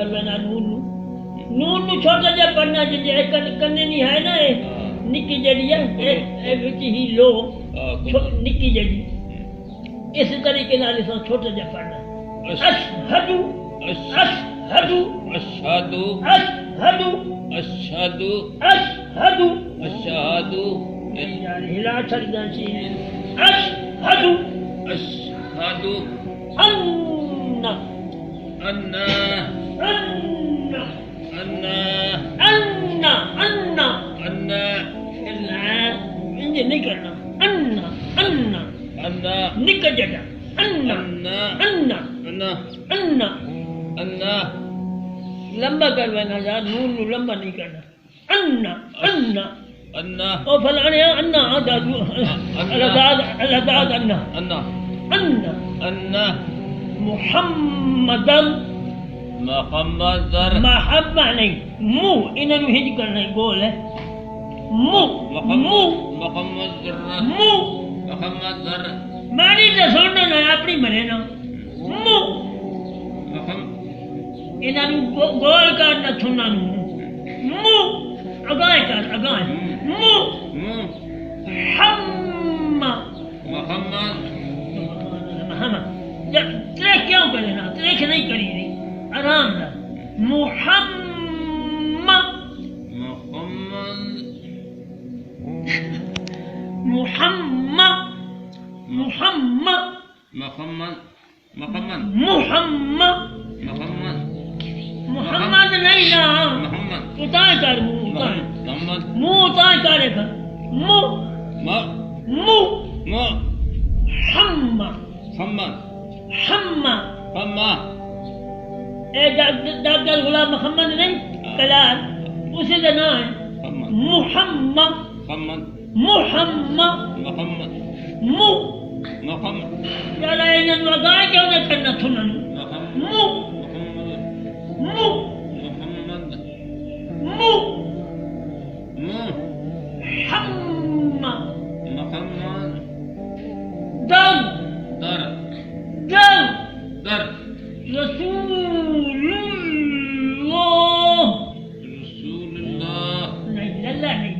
करवाना नून छोटा जा पढ़ना जे करने नहीं है ना निक्की जड़ी है विच ही लो निक्की जड़ी इस तरीके नाल इस छोटा जा पढ़ना अशहदु अशहदु अशहदु अशहदु अशहदु अशहदु अशहदु यार हिला छड़ जासी अशहदु अशहदु अन्ना अन्ना अन्ना अन्ना अन्ना अन्ना अन्ना नहीं करना अन्ना अन्ना अन्ना निकल जाना अन्ना अन्ना अन्ना अन्ना अन्ना लंबा करवाना यार नून लंबा नहीं करना अन्ना अन्ना अन्ना ओ फलाने अन्ना दादू अल्लाह अन्ना अन्ना अन्ना अन्ना मुहम्मदन محمد नहीं मु इन्हें हिज करना है गोल है मु मु मु मारी तो सुनना ना अपनी मने ना मु इन्हें गोल करना सुनना मु अगाए कर अगाए मु हम्मा मोहम्मद मोहम्मद त्रेख क्यों करे ना त्रेख नहीं करी नहीं आराम से मुहम्मद मुहम्मद मुहम्मद मुहम्मद मुहम्मद मुहम्मद मुहम्मद मुहम्मद नहीं ना उतार कर मुंह उतार करेगा मुंह मुंह हम्मा हम्मा हम्मा हम्मा डॉक्टर गुलाम मोहम्मद नहीं कलाल उसी का नाम है मुहम्मद मुहम्मद मुहम्मद मुहम्मद यारा इन्हें लगाए क्यों नहीं करना सुनन मुहम्मद मुहम्मद दर दर दर दर रसूलुल्लाह रसूलुल्लाह नहीं लल्ला नहीं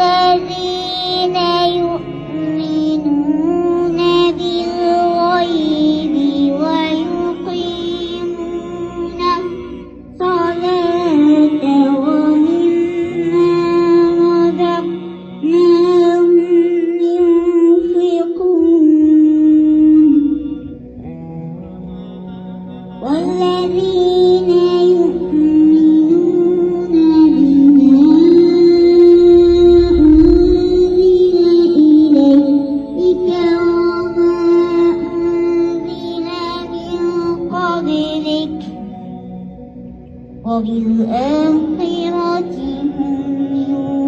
الذين يؤمنون وبالآخرة هم